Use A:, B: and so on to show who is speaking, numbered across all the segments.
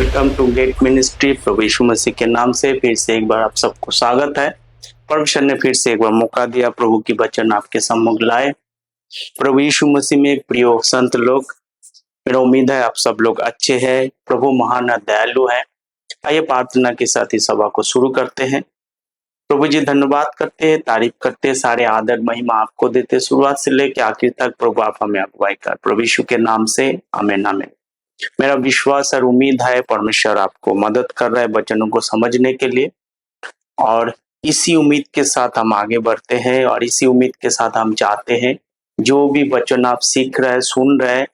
A: Welcome to Gate Ministry. प्रभु यीशु मसीह के नाम से फिर से एक बार आप सबको स्वागत है। परमेश्वर ने फिर से एक बार मौका दिया प्रभु की वचन आपके सम्मुख लाए। प्रभु यीशु मसीह में एक प्रिय संत लोग, मेरा उम्मीद है आप सब लोग अच्छे हैं। प्रभु महान दयालु है। आइए प्रार्थना के साथ ही सभा को शुरू करते हैं। प्रभु जी धन्यवाद करते हैं, तारीफ करते हैं, सारे आदर महिमा आपको देते, शुरुआत से लेकर आखिर तक प्रभु आप हमें अगुवाई कर। प्रभु यीशु के नाम से आमीन आमीन। मेरा विश्वास और उम्मीद है परमेश्वर आपको मदद कर रहा है वचनों को समझने के लिए, और इसी उम्मीद के साथ हम आगे बढ़ते हैं और इसी उम्मीद के साथ हम चाहते हैं जो भी वचन आप सीख रहे हैं, सुन रहे हैं,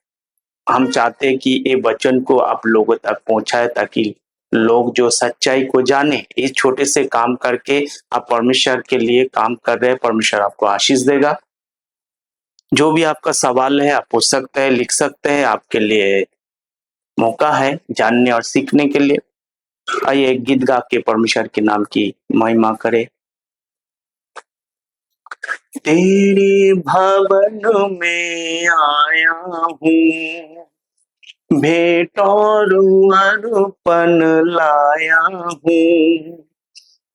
A: हम चाहते हैं कि ये वचन को आप लोगों तक पहुंचाए ताकि लोग जो सच्चाई को जाने। इस छोटे से काम करके आप परमेश्वर के लिए काम कर रहे हैं, परमेश्वर आपको आशीष देगा। जो भी आपका सवाल है आप पूछ सकते हैं, लिख सकते हैं, आपके लिए मौका है जानने और सीखने के लिए। आइए एक गीत गा के परमेश्वर के नाम की महिमा करें। तेरे भवन में आया हूँ, भेंट और अर्पण लाया हूँ,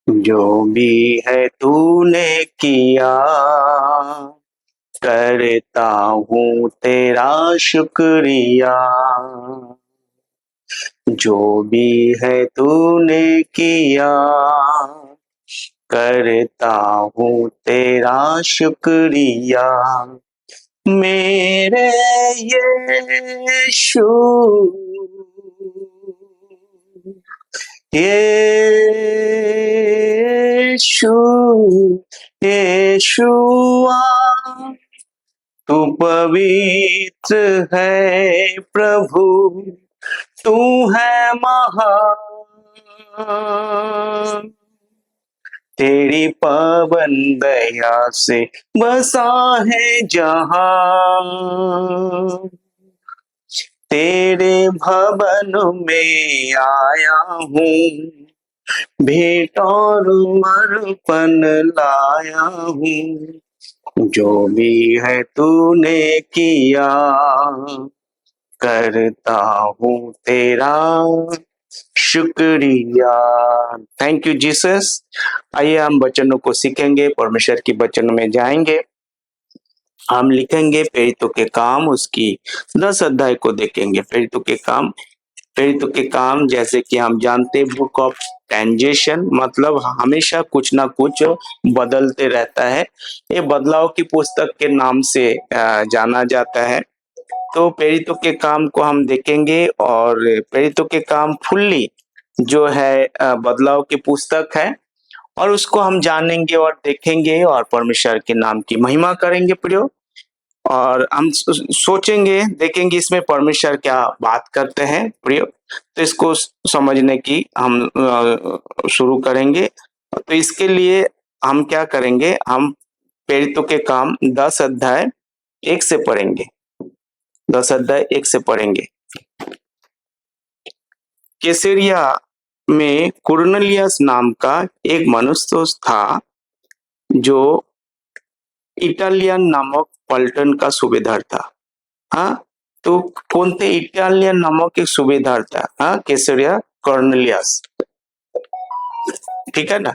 A: जो भी है तूने किया करता हूँ तेरा शुक्रिया। जो भी है तूने किया करता हूँ तेरा शुक्रिया। मेरे यीशु, यीशु, यीशुआ, तू पवित्र है प्रभु, तू है महान। तेरी पावन दया से बसा है जहां। तेरे भवन में आया हूँ, भेंट और अर्पण लाया हूँ, जो भी है तूने किया करता हूँ तेरा शुक्रिया। Thank you Jesus. आइए हम वचनों को सीखेंगे, परमेश्वर की वचन में जाएंगे। हम लिखेंगे प्रेरितों के काम, उसकी 10 अध्याय को देखेंगे। प्रेरितों के काम जैसे कि हम जानते बुक ऑफ ट्रांजिशन, मतलब हमेशा कुछ ना कुछ बदलते रहता है। ये बदलाव की पुस्तक के नाम से जाना जाता है। तो प्रेरितों के काम को हम देखेंगे, और प्रेरितों के काम फुल्ली जो है बदलाव की पुस्तक है, और उसको हम जानेंगे और देखेंगे और परमेश्वर के नाम की महिमा करेंगे प्रियो। और हम सोचेंगे, देखेंगे इसमें परमेश्वर क्या बात करते हैं प्रियो। तो इसको समझने की हम शुरू करेंगे। तो इसके लिए हम क्या करेंगे, हम प्रेरितों के काम 10 अध्याय 1 से पढ़ेंगे। 10 अध्याय 1 से पढ़ेंगे। कैसरिया में कुरनेलियस नाम का एक मनुष्य था, जो इटालियन नामक पलटन का सूबेदार था। हाँ, तो कौन थे? इटालियन नामक एक सूबेदार था। हाँ, कैसरिया कॉर्नेलियस, ठीक है ना।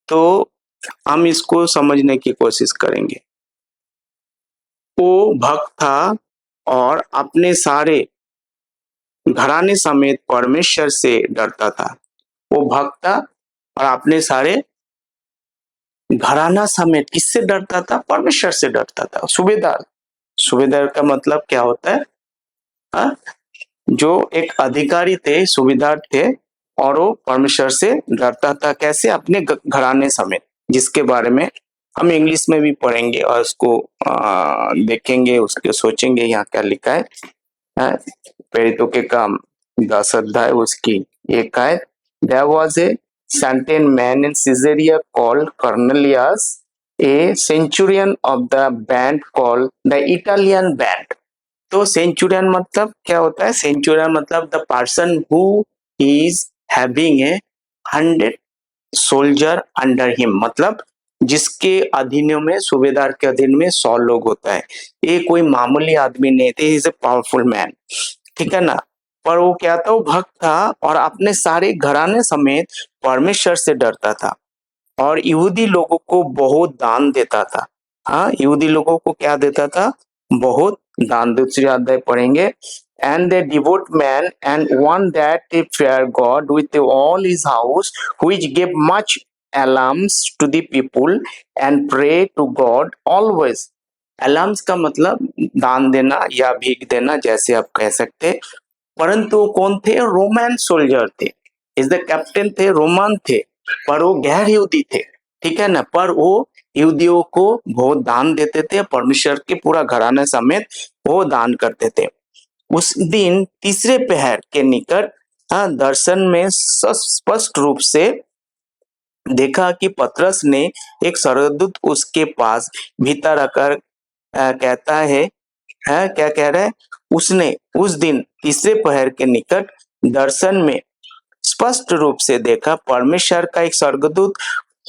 A: तो हम इसको समझने की कोशिश करेंगे। वो भक्त था और अपने सारे घराने समेत परमेश्वर से डरता था। वो भक्त था और अपने सारे घराना समेत किससे डरता था? परमेश्वर से डरता था। सूबेदार का मतलब क्या होता है? हा? जो एक अधिकारी थे, सूबेदार थे, और वो परमेश्वर से डरता था। कैसे? अपने घराने समेत, जिसके बारे में हम इंग्लिश में भी पढ़ेंगे और उसको देखेंगे, उसके सोचेंगे यहाँ क्या लिखा है। प्रेरितों के काम 10 अध्याय उसकी 1 आयत। There was a certain man in Caesarea called Cornelius, a centurion of the band called the Italian band. तो सेंचुरियन मतलब क्या होता है? सेंचुरियन मतलब the person who is having a 100 soldier under him, मतलब जिसके अधीन में, सूबेदार के अधीन में 100 लोग होता है। ये कोई मामूली आदमी नहीं थे, इज ए पावरफुल मैन, ठीक है ना। पर वो क्या था, वो भक्त था और अपने सारे घराने समेत परमेश्वर से डरता था और यहूदी लोगों को बहुत दान देता था। हाँ, यहूदी लोगों को क्या देता था, बहुत दान। दूसरी अध्याय पढ़ेंगे, and they devout man and one that fear God with all his house, which gave much alms to the people and pray to God always। alms का मतलब दान देना या भीख देना, जैसे आप कह सकते। परंतु वो कौन थे, रोमन सोल्जर थे, इस द कैप्टन थे, रोमन थे, पर वो गैर यहूदी थे, ठीक है ना। पर वो यहूदियों को बहुत दान देते थे, परमेश्वर के पूरा घराने समेत वो दान करते थे। उस दिन तीसरे पहर के निकट दर्शन में स्पष्ट रूप से देखा कि पतरस ने एक स्वर्गदूत उसके पास भीतर आकर कहता है, क्या कह रहा है, उसने उस दिन तीसरे पहर के निकट दर्शन में स्पष्ट रूप से देखा, परमेश्वर का एक स्वर्गदूत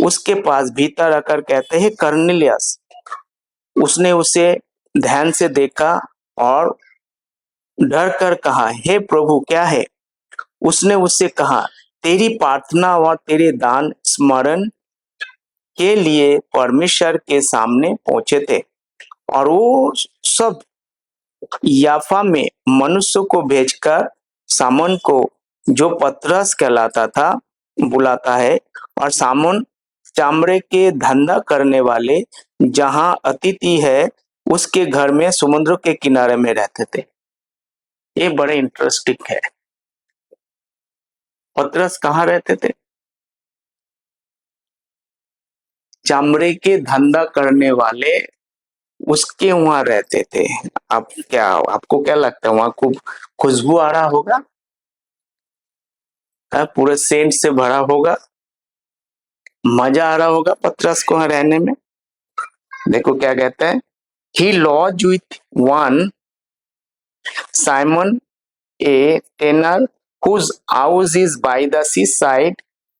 A: उसके पास भीतर आकर कहते हैं, कर्नेलियस। उसने उसे ध्यान से देखा और डर कर कहा, हे प्रभु क्या है। उसने उससे कहा, तेरी प्रार्थना और तेरे दान स्मरण के लिए परमेश्वर के सामने पहुंचे थे और वो सब याफा में मनुष्य को भेजकर सामन को, जो पतरस कहलाता था, बुलाता है। और सामन चामड़े के धंधा करने वाले जहां अतिथि है उसके घर में समुद्र के किनारे में रहते थे। ये बड़े इंटरेस्टिंग है। पतरस कहाँ रहते थे, चमड़े के धंधा करने वाले उसके वहां रहते थे। अब क्या, आपको क्या लगता है, वहां खूब खुशबू आ रहा होगा, पूरे सेंट से भरा होगा, मजा आ रहा होगा पतरस को वहां रहने में। देखो क्या कहते हैं, he lodges with one Simon a tanner whose house is by the seaside,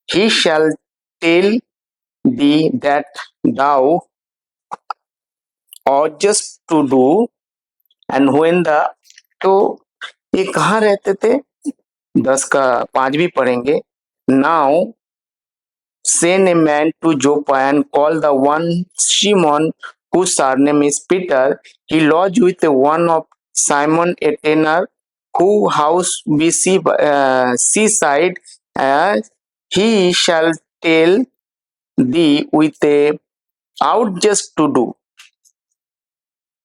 A: he shall tell thee that thou oughtest to do, and when the, तो ये कहाँ रहते थे, 10 का 5 भी पढ़ेंगे। Now send a man to Joppa and call the one Simon, whose surname is Peter. He lodged with one of Simon a tanner, who house be seaside. He shall tell thee with a out just to do।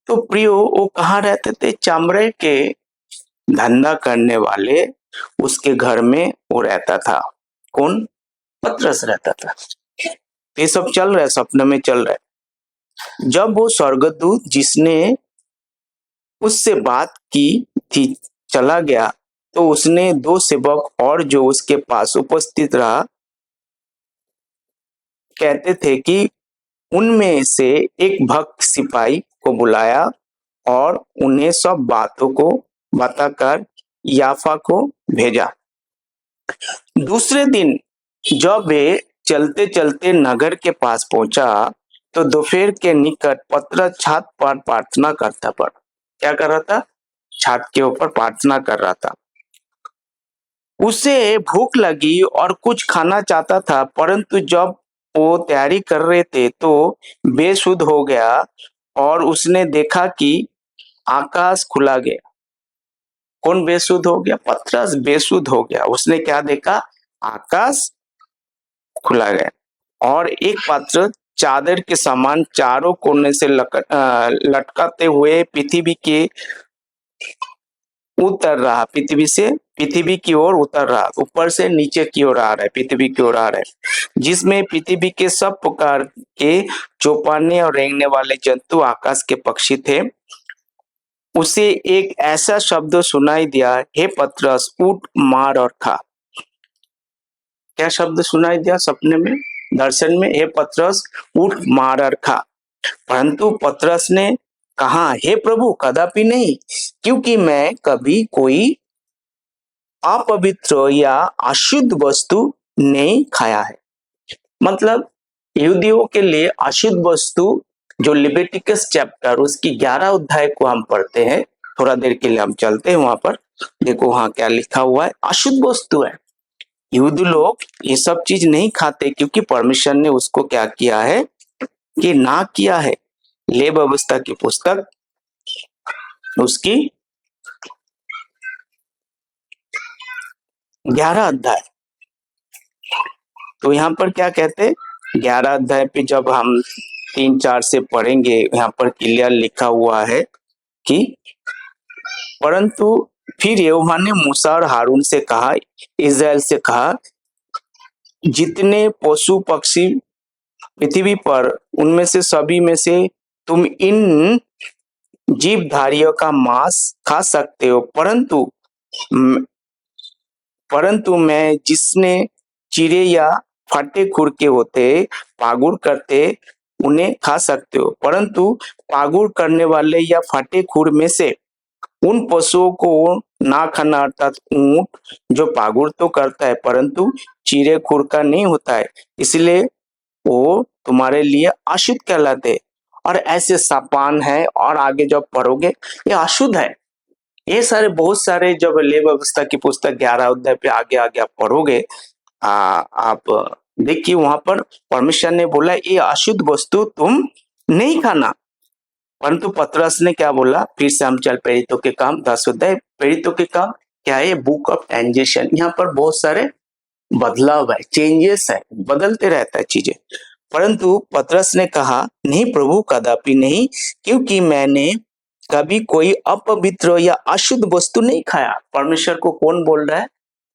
A: तो प्रियो वो कहाँ रहते थे, चमड़े के धंधा करने वाले उसके घर में वो रहता था। कौन, पतरस रहता था। ये सब चल रहा है, सपने में चल रहा है। जब वो स्वर्गदूत जिसने उससे बात की थी चला गया, तो उसने 2 सेवक और जो उसके पास उपस्थित रहा कहते थे कि उनमें से एक भक्त सिपाही को बुलाया और उन्हें सब बातों को बताकर याफा को भेजा। दूसरे दिन जब वे चलते चलते नगर के पास पहुंचा, तो दोपहर के निकट पतरस छत पर प्रार्थना करता पड़ा। क्या कर रहा था, छत के ऊपर प्रार्थना कर रहा था। उसे भूख लगी और कुछ खाना चाहता था, परंतु जब वो तैयारी कर रहे थे तो बेसुध हो गया और उसने देखा कि आकाश खुला गया। कौन बेसुध हो गया, पतरस बेसुध हो गया। उसने क्या देखा, आकाश खुला गया और एक पात्र चादर के समान चारों कोने से लटकाते हुए पृथ्वी के उतर रहा, पृथ्वी की ओर उतर रहा, ऊपर से नीचे की ओर आ रहा है, पृथ्वी की ओर आ रहा है, जिसमें पृथ्वी के सब प्रकार के चौपाने और रेंगने वाले जंतु, आकाश के पक्षी थे। उसे एक ऐसा शब्द सुनाई दिया, हे पतरस उठ मार और खा। क्या शब्द सुनाई दिया सपने में, दर्शन में, हे पतरस उठ मार और खा। परंतु पतरस ने कहा, हे प्रभु कदापि नहीं, क्योंकि मैं कभी कोई अपवित्र या अशुद्ध वस्तु नहीं खाया है। मतलब यहूदियों के लिए अशुद्ध वस्तु, जो लिविटिकस चैप्टर उसकी 11 अध्याय को हम पढ़ते हैं, थोड़ा देर के लिए हम चलते हैं वहां पर। देखो वहां क्या लिखा हुआ है, अशुद्ध वस्तु है। यहूदी लोग ये सब चीज नहीं खाते क्योंकि परमेश्वर ने उसको क्या किया है कि ना किया है। ले व्यवस्था की पुस्तक उसकी 11 अध्याय, तो यहाँ पर क्या कहते हैं 11 अध्याय पे जब हम 3-4 से पढ़ेंगे, यहाँ पर क्लियर लिखा हुआ है कि परंतु फिर यहोवा ने मूसा और हारून से कहा, इस्राएल से कहा, जितने पशु पक्षी पृथ्वी पर उनमें से सभी में से तुम इन जीवधारियों का मांस खा सकते हो, परंतु मैं जिसने चिरे या फटे खुर के होते पागुर करते उन्हें खा सकते हो, परंतु पागुर करने वाले या फटे खुर में से उन पशुओं को ना खाना, अर्थात ऊंट जो पागुर तो करता है परंतु चिरे खुर का नहीं होता है, इसलिए वो तुम्हारे लिए अशुद्ध कहलाते। और ऐसे सापान है, और आगे जब पढ़ोगे ये अशुद्ध है। ये सारे बहुत सारे जब ले व्यवस्था की पुस्तक 11 अध्याय पे आगे आगे आप पढ़ोगे, आप देखिए वहां पर परमेश्वर ने बोला ये अशुद्ध वस्तु तुम नहीं खाना। परंतु पतरस ने क्या बोला, फिर से हम चल प्रेरितों के काम 10 अध्याय। प्रेरितों के काम क्या है, बुक ऑफ ट्रांजिशन। यहाँ पर बहुत सारे बदलाव है, चेंजेस है, बदलते रहता है चीजें। परंतु पतरस ने कहा, नहीं प्रभु, कदापि नहीं, क्योंकि मैंने कभी कोई अपवित्र या अशुद्ध वस्तु नहीं खाया। परमेश्वर को कौन बोल रहा है,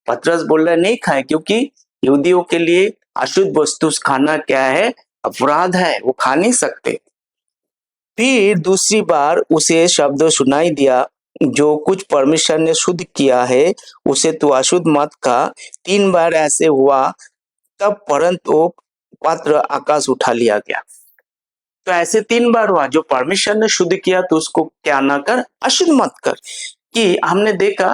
A: पतरस बोल रहा है नहीं खाए, क्योंकि यहूदियों के लिए अशुद्ध वस्तु खाना क्या है, अपराध है, वो खा नहीं सकते। फिर दूसरी बार उसे शब्द सुनाई दिया, जो कुछ परमेश्वर ने शुद्ध किया है उसे तू अशुद्ध मत खा। 3 बार ऐसे हुआ, तब परंतु पात्र आकाश उठा लिया गया। तो ऐसे 3 बार हुआ, जो परमेश्वर ने शुद्ध किया तो उसको क्या ना कर, अशुद्ध मत कर। कि हमने देखा,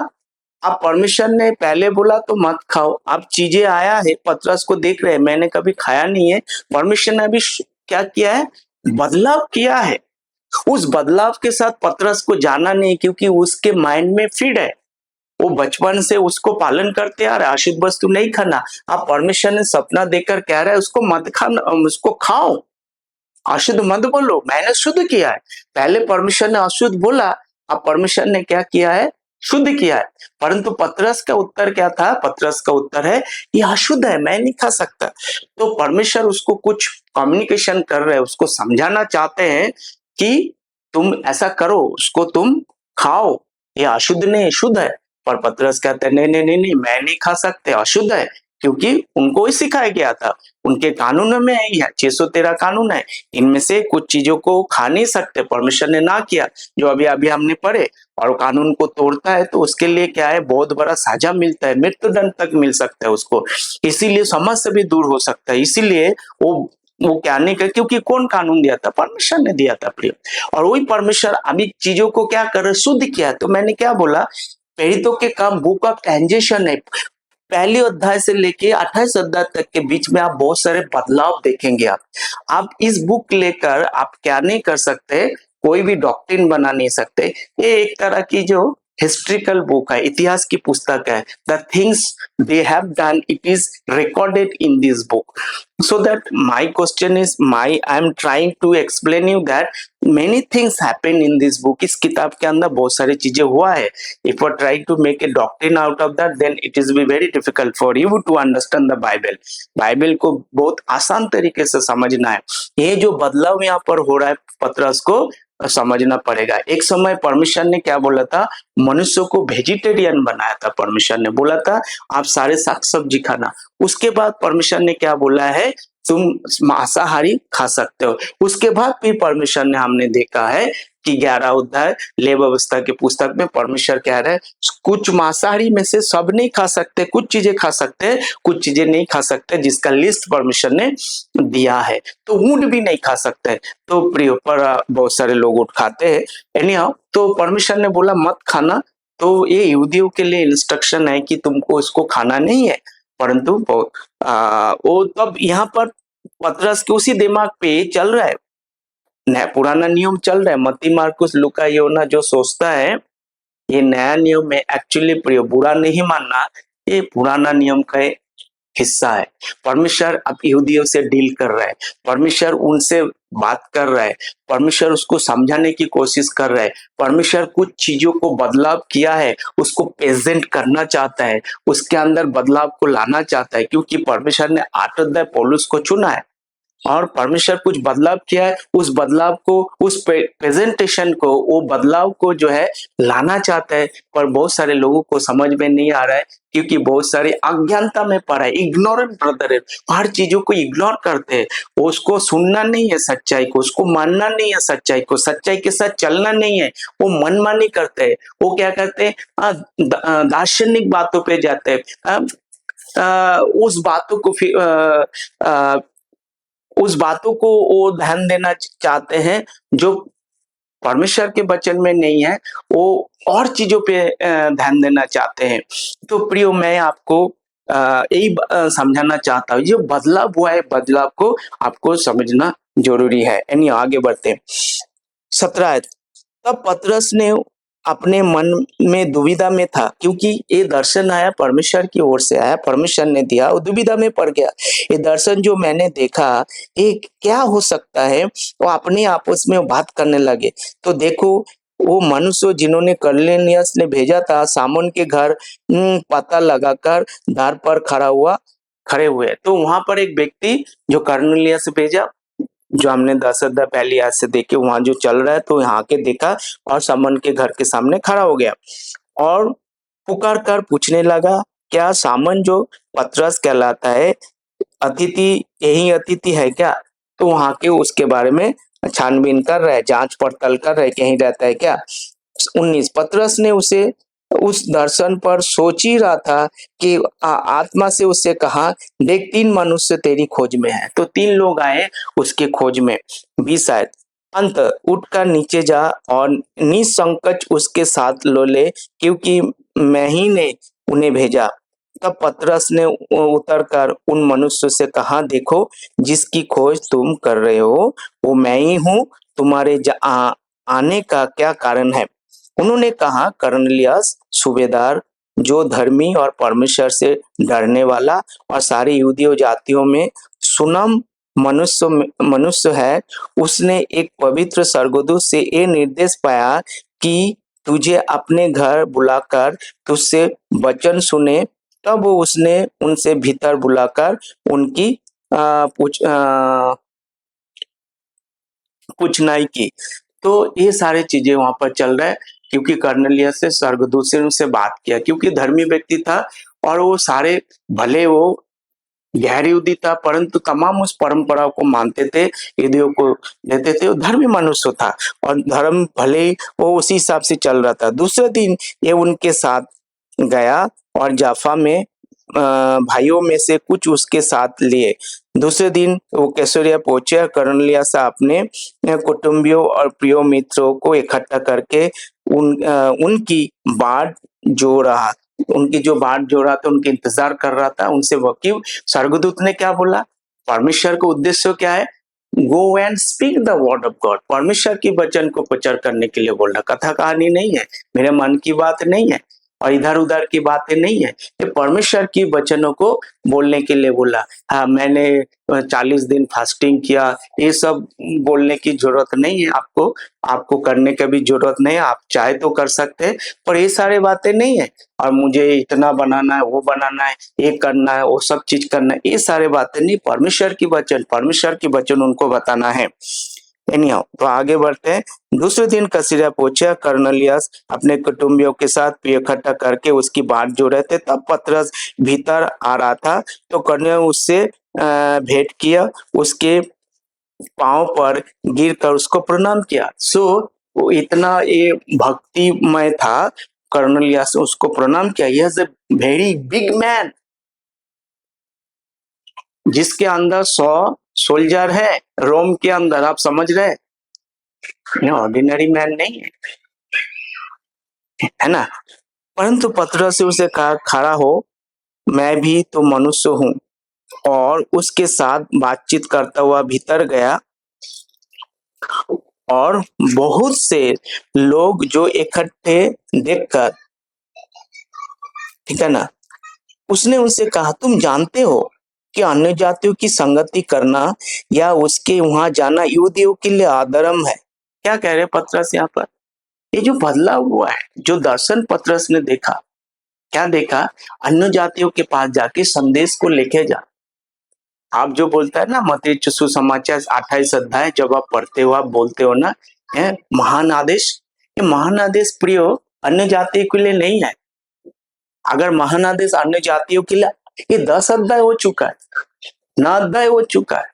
A: अब परमेश्वर ने पहले बोला तो मत खाओ, अब चीजें आया है, पतरस को देख रहे हैं मैंने कभी खाया नहीं है, परमेश्वर ने अभी क्या किया है, बदलाव किया है। उस बदलाव के साथ पतरस को जाना नहीं, क्योंकि उसके माइंड में फीड है, वो बचपन से उसको पालन करते आ रहा है, अशुद्ध वस्तु नहीं खाना। अब परमेश्वर ने सपना देकर कह रहा है उसको मत खाना, उसको खाओ, अशुद्ध मत बोलो, मैंने शुद्ध किया है। पहले परमेश्वर ने अशुद्ध बोला, अब परमेश्वर ने क्या किया है, शुद्ध किया है। परंतु पतरस का उत्तर क्या था, पतरस का उत्तर है ये अशुद्ध है, मैं नहीं खा सकता। तो परमेश्वर उसको कुछ कम्युनिकेशन कर रहे हैं, उसको समझाना चाहते हैं कि तुम ऐसा करो, उसको तुम खाओ, ये अशुद्ध नहीं, शुद्ध है। पर पतरस कहते हैं नहीं नहीं नहीं नहीं, मैं नहीं खा सकते, अशुद्ध है, क्योंकि उनको ही सिखाया गया था, उनके कानून में ही है, 613 कानून है, इनमें से कुछ चीजों को खा नहीं सकते, परमेश्वर ने ना किया, जो अभी अभी हमने पढ़े। और कानून को तोड़ता है तो उसके लिए क्या है, बहुत बड़ा सजा मिलता है, मृत्युदंड तक मिल सकता है उसको, इसीलिए समाज से भी दूर हो सकता है। इसीलिए वो क्या नहीं कर, क्योंकि कौन कानून दिया था, परमेश्वर ने दिया था प्रिय। और वही परमेश्वर अभी चीजों को क्या कर, शुद्ध किया। तो मैंने क्या बोला, प्रेरितों के काम बुक ऑफ ट्रांजिशन है, पहले अध्याय से लेके 28 अध्याय तक के बीच में आप बहुत सारे बदलाव देखेंगे। आप इस बुक लेकर आप क्या नहीं कर सकते, कोई भी डॉक्ट्रिन बना नहीं सकते। ये एक तरह की जो हिस्ट्रिकल बुक है, इतिहास की पुस्तक है। The things they have done, it is recorded in this book. So that my question is, I am trying to explain you that many things happen in this book. इस किताब के अंदर बहुत सारी चीजें हुआ है। If you try to make a doctrine out of that, then it is be very difficult for you to understand the Bible. Bible को बहुत आसान तरीके से समझना है। ये जो बदलाव यहाँ पर हो रहा है, पतरस को समझना पड़ेगा। एक समय परमेश्वर ने क्या बोला था, मनुष्य को वेजिटेरियन बनाया था, परमेश्वर ने बोला था आप सारे साग सब्जी खाना। उसके बाद परमेश्वर ने क्या बोला है, तुम मांसाहारी खा सकते हो। उसके बाद भी परमेश्वर ने, हमने देखा है कि 11 अध्याय ले व्यवस्था की पुस्तक में परमेश्वर कह रहे हैं कुछ मांसाहारी में से सब नहीं खा सकते, कुछ चीजें खा सकते हैं, कुछ चीजें नहीं खा सकते, जिसका लिस्ट परमेश्वर ने दिया है। तो ऊंट भी नहीं खा सकते, तो प्रिय पर बहुत सारे लोग ऊंट खाते हैं। एनीहाउ, तो परमेश्वर ने बोला मत खाना, तो ये यहूदियों के लिए इंस्ट्रक्शन है कि तुमको इसको खाना नहीं है। परंतु वो तब यहाँ पर पतरस के उसी दिमाग पे चल रहा है, पुराना नियम चल रहा है, मत्ती मार्कुस लूका योना जो सोचता है ये नया नियम है एक्चुअली प्रियो बुरा नहीं मानना, ये पुराना नियम का हिस्सा है। परमेश्वर अब यहूदियों से डील कर रहा है, परमेश्वर उनसे बात कर रहा है, परमेश्वर उसको समझाने की कोशिश कर रहा है, परमेश्वर कुछ चीजों को बदलाव किया है, उसको प्रेजेंट करना चाहता है, उसके अंदर बदलाव को लाना चाहता है, क्योंकि परमेश्वर ने आठ पौलुस को चुना है और परमेश्वर कुछ बदलाव किया है, उस बदलाव को, उस प्रेजेंटेशन को, वो बदलाव को जो है लाना चाहता है। पर बहुत सारे लोगों को समझ में नहीं आ रहा है, क्योंकि बहुत सारे अज्ञानता में पड़ा है, इग्नोरेंट ब्रदर है, हर चीजों को इग्नोर करते हैं, उसको सुनना नहीं है सच्चाई को, उसको मानना नहीं है सच्चाई को, सच्चाई के साथ चलना नहीं है, वो मनमानी करते हैं। वो क्या करते हैं, दार्शनिक बातों पे जाते हैं, उस बातों को फिर उस बातों को वो ध्यान देना चाहते हैं जो परमेश्वर के वचन में नहीं है, वो और चीजों पे ध्यान देना चाहते हैं। तो प्रियो मैं आपको यही समझाना चाहता हूँ, जो बदलाव हुआ है बदलाव को आपको समझना जरूरी है। यानी आगे बढ़ते हैं 17। तब पतरस ने अपने मन में दुविधा में था, क्योंकि ये दर्शन आया परमेश्वर की ओर से आया, परमेश्वर ने दिया, वो दुविधा में पड़ गया। ये दर्शन जो मैंने देखा ये क्या हो सकता है, वो अपने आपस में बात करने लगे। तो देखो वो मनुष्य जिन्होंने कर्नेलियस ने भेजा था सामोन के घर पता लगाकर द्वार पर खड़े हुए। तो वहां पर एक व्यक्ति जो कर्नेलियस भेजा, जो हमने 10 पहली आज से देखे, वहां जो चल रहा है तो यहाँ के देखा और सामन के घर के सामने खड़ा हो गया और पुकार कर पूछने लगा, क्या सामन जो पतरस कहलाता है अतिथि यही अतिथि है क्या? तो वहां के उसके बारे में छानबीन कर रहे, जांच पड़ताल कर रहे, कहीं रहता है क्या। 19 पतरस ने उसे उस दर्शन पर सोच ही रहा था कि आत्मा से उससे कहा, देख 3 मनुष्य तेरी खोज में है। तो 3 लोग आए उसके खोज में। 20 आयत, अंत उठकर नीचे जा और निसंकोच उसके साथ लो ले, क्योंकि मैं ही ने उन्हें भेजा। तब पतरस ने उतरकर उन मनुष्य से कहा, देखो जिसकी खोज तुम कर रहे हो वो मैं ही हूँ, तुम्हारे आने का क्या कारण है? उन्होंने कहा, कर्नेलियस सूबेदार जो धर्मी और परमेश्वर से डरने वाला और सारी यहूदियों जातियों में सुनम मनुष्य है, उसने एक पवित्र स्वर्गदूत से ये निर्देश पाया कि तुझे अपने घर बुलाकर तुझसे वचन सुने। तब वो उसने उनसे भीतर बुलाकर उनकी पूछनाई की। तो ये सारे चीजें वहां पर चल रहा है, क्योंकि कर्नेलियस से स्वर्गदूत से उनसे बात किया, क्योंकि धर्मी व्यक्ति था और वो सारे भले वो गैर यहूदी था परंतु तमाम उस परंपरा को मानते थे, यहूदियों को देते थे, वो धर्मी मनुष्य था और धर्म भले वो उसी हिसाब से चल रहा था। दूसरे दिन ये उनके साथ गया और जाफा में भाइयों में से कुछ उसके साथ लिए। दूसरे दिन वो कैसरिया पहुंचे, कर्नेलियस अपने कुटुंबियों और प्रिय मित्रों को इकट्ठा करके उनकी बाट जो बाट जो रहा था, उनके इंतजार कर रहा था, उनसे वकील। स्वर्गदूत ने क्या बोला? परमेश्वर का उद्देश्य क्या है? Go and speak the word of God, परमेश्वर की वचन को प्रचार करने के लिए बोल रहा। कथा कहानी नहीं है, मेरे मन की बात नहीं है और इधर उधर की बातें नहीं है, ये परमेश्वर की वचनों को बोलने के लिए बोला। हाँ, मैंने 40 दिन फास्टिंग किया, ये सब बोलने की जरूरत नहीं है आपको करने की भी जरूरत नहीं है। आप चाहे तो कर सकते हैं, पर ये सारे बातें नहीं है और मुझे इतना बनाना है, वो बनाना है, ये करना है, वो सब चीज करना है, ये सारे बातें नहीं। परमेश्वर की वचन उनको बताना है। एनीहाउ, तो आगे बढ़ते हैं। दूसरे दिन कसीरिया पहुंचा, कर्नेलियस अपने कुटुंबियों के साथ इकट्ठा करके उसकी बाट जो रहे थे। तब पतरस भीतर आ रहा था, तो कर्नेलियस उससे भेंट किया, उसके पांव पर गिरकर उसको प्रणाम किया। सो वो इतना ये भक्तिमय था, कर्नेलियस उसको प्रणाम किया। He is a very big man, जिसके अंदर 100 सोल्जर है रोम के अंदर, आप समझ रहे, ऑर्डिनरी मैन नहीं है ना। परंतु पतरस से उसे कहा, खड़ा हो, मैं भी तो मनुष्य हूँ, और उसके साथ बातचीत करता हुआ भीतर गया। और बहुत से लोग जो इकट्ठे देखकर, ठीक है ना, उसने उनसे कहा, तुम जानते हो कि अन्य जातियों की संगति करना या उसके वहां जाना यहूदियों के लिए अधर्म है। क्या कह रहे पतरस यहाँ पर? ये जो बदलाव हुआ है, जो दर्शन पतरस ने देखा, क्या देखा? अन्य जातियों के पास जाके संदेश को लेके जा। आप जो बोलता है ना मत्ती सुसमाचार 28 अध्याय, जब आप पढ़ते हो, आप बोलते हो ना, है महान आदेश, ये महान आदेश प्रियो अन्य जातियों के लिए नहीं है। अगर महान आदेश अन्य जातियों के लिए, ये 10 अध्याय हो चुका है, 9 अध्याय हो चुका है,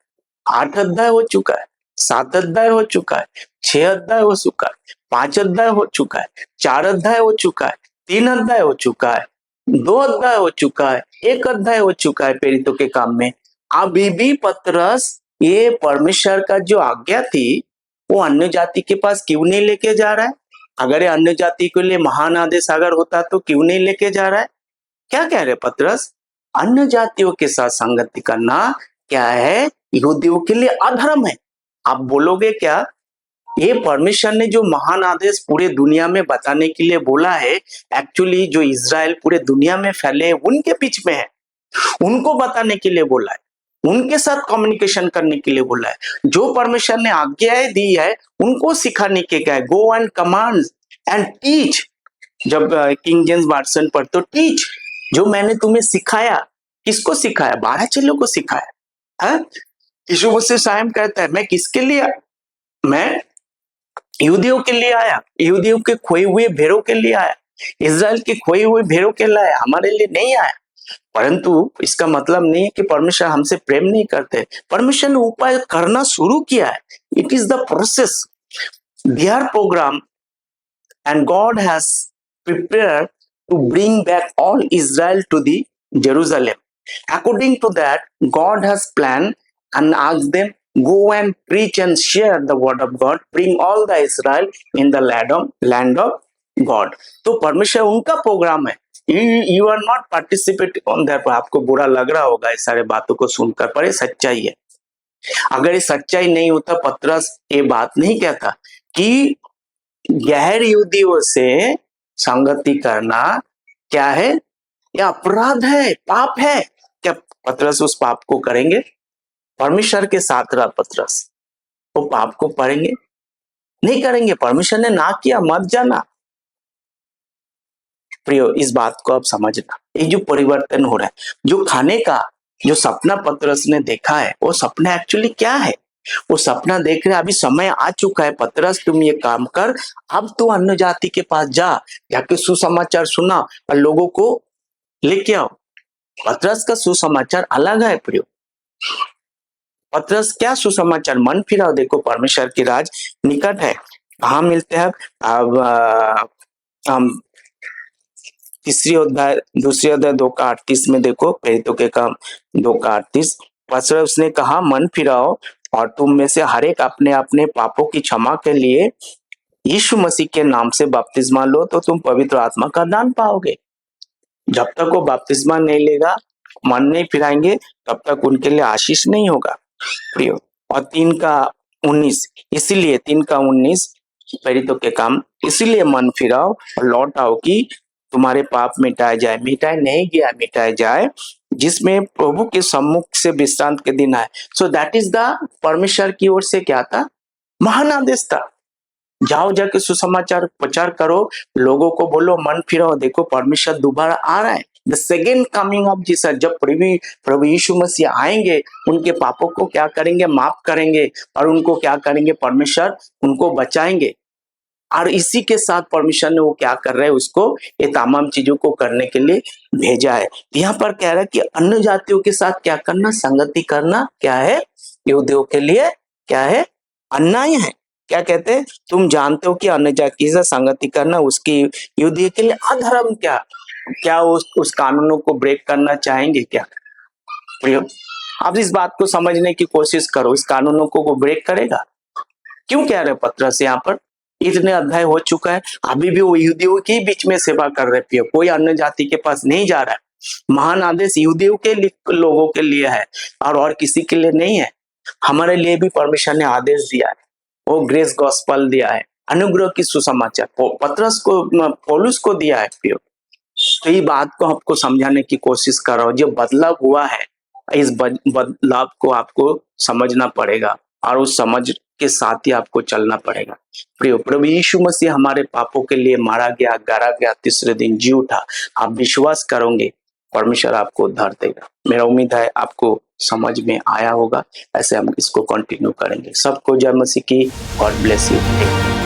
A: 8 अध्याय हो चुका है, 7 अध्याय हो चुका है, 6 अध्याय हो चुका है, 5 अध्याय हो चुका है, 4 अध्याय हो चुका है, 3 अध्याय हो चुका है, 2 अध्याय हो चुका है, 1 अध्याय हो चुका है प्रेरितों के काम में। अभी भी पतरस ये परमेश्वर का जो आज्ञा थी वो अन्य जाति के पास क्यों नहीं लेके जा रहा है? अगर ये अन्य जाति के लिए महान आदेश अगर होता तो क्यों नहीं लेके जा रहा है? क्या कह रहे पतरस? अन्य जातियों के साथ संगति करना क्या है? यहूदियों के लिए अधर्म है। आप बोलोगे क्या? ये परमेश्वर ने जो महान आदेश पूरे दुनिया में बताने के लिए बोला है, एक्चुअली जो इज़राइल पूरे दुनिया में फैले उनके बीच में है, उनको बताने के लिए बोला है, उनके साथ कम्युनिकेशन करने के लिए बोला है। जो परमेश्वर ने आज्ञाएं दी है उनको सिखाने के क्या है? Go and command and teach. जब किंग जेम्स वर्जन पढ़ते हो, टीच, जो मैंने तुम्हें सिखाया। किसको सिखाया? 12 चेलों को सिखाया है। यीशु मसीह स्वयं कहता है, मैं किसके लिए? मैं यहूदियों के लिए आया, यहूदियों के खोए हुए भेड़ों के लिए आया, इज़राइल के खोए हुए भेड़ों के लिए आया, हमारे लिए नहीं आया। परंतु इसका मतलब नहीं है कि परमेश्वर हमसे प्रेम नहीं करते। परमेश्वर ने उपाय करना शुरू किया है। It is the process, their program, and God has prepared to bring back all Israel to the Jerusalem. According to that, God has planned and asked them, go and preach and share the word of God, bring all the Israel in the land of God. तो परमेश्वर उनका programme है। You are not participating on that. आपको बुरा लग रहा होगा इस सारे बातों को सुनकर, पर ये सच्चाई है। अगर ये सच्चाई नहीं होता, पतरस ये बात नहीं कहता कि गैर यहूदियों से संगति करना क्या है? ये अपराध है, पाप है। क्या पतरस उस पाप को करेंगे? परमेश्वर के साथ रहा पतरस, वो पाप को करेंगे? नहीं करेंगे। परमेश्वर ने ना किया, मत जाना। प्रियो, इस बात को आप समझना, ये जो परिवर्तन हो रहा है, जो खाने का जो सपना पतरस ने देखा है, वो सपना एक्चुअली क्या है? वो सपना देख रहे, अभी समय आ चुका है पतरस, तुम ये काम कर, अब तू अन्य जाति के पास जाके सुसमाचार सुना और लोगों को लेके आओ। पतरस का सुसमाचार अलग है प्रियो। पतरस क्या सुसमाचार? मन फिराओ, देखो परमेश्वर की राज निकट है। कहाँ मिलते हैं? अब हम दूसरी अध्याय 2:38 में देखो, प्रेरितों के काम 2:38। पतरस ने कहा, मन फिराओ और तुम में से हर एक अपने अपने पापों की क्षमा के लिए यीशु मसीह के नाम से बपतिस्मा लो, तो तुम पवित्र आत्मा का दान पाओगे। जब तक वो बपतिस्मा नहीं लेगा, मन नहीं फिराएंगे, तब तक उनके लिए आशीष नहीं होगा प्रियो। और 3:19, इसीलिए 3:19 प्रेरितों के काम, इसीलिए मन फिराओ और लौट आओ कि तुम्हारे पाप मिटाए जाए। मिटाए नहीं गया, मिटाए जाए, जिसमें प्रभु के सम्मुख से विश्रांत के दिन आए। सो दैट इज द परमेश्वर की ओर से क्या था? महान आदेश था। जाओ, जाके सुसमाचार प्रचार करो, लोगों को बोलो मन फिराओ, देखो परमेश्वर दोबारा आ रहा है। The second coming of Jesus, जब प्रभु यीशु मसीह आएंगे, उनके पापों को क्या करेंगे? माफ करेंगे, और उनको क्या करेंगे? परमेश्वर उनको बचाएंगे। और इसी के साथ परमेश्वर ने वो क्या कर रहे हैं? उसको ये तमाम चीजों को करने के लिए भेजा है। यहाँ पर कह रहा है कि अन्य जातियों के साथ क्या करना? संगति करना क्या है? यहूदियों के लिए क्या है? अन्याय है। क्या कहते हैं? तुम जानते हो कि अन्य जाति से संगति करना उसकी यहूदी के लिए अधर्म। क्या उस कानूनों को ब्रेक करना चाहेंगे क्या प्रियो? आप इस बात को समझने की कोशिश करो, इस कानूनों को ब्रेक करेगा? क्यों कह रहे पतरस यहाँ पर? इतने अध्याय हो चुका है, अभी भी वो यहूदियों के बीच में सेवा कर रहे प्रियो, कोई अन्य जाति के पास नहीं जा रहा है। महान आदेश यहूदियों के लोगों के लिए है और किसी के लिए नहीं है। हमारे लिए भी परमेश्वर ने आदेश दिया है। वो ग्रेस गॉस्पल दिया है, अनुग्रह की सुसमाचार पतरस को पौलुस को दिया है प्रियो। तो ये बात को आपको समझाने की कोशिश कर रहा हूँ। जो बदलाव हुआ है, इस बदलाव को आपको समझना पड़ेगा और उस समझ के साथ ही आपको चलना पड़ेगा। प्रियो, प्रभु यीशु मसीह हमारे पापों के लिए मारा गया, गाड़ा गया, तीसरे दिन जी उठा। आप विश्वास करोगे, परमेश्वर आपको उद्धार देगा। मेरा उम्मीद है आपको समझ में आया होगा। ऐसे हम इसको कंटिन्यू करेंगे। सबको जय मसीह की। God bless you.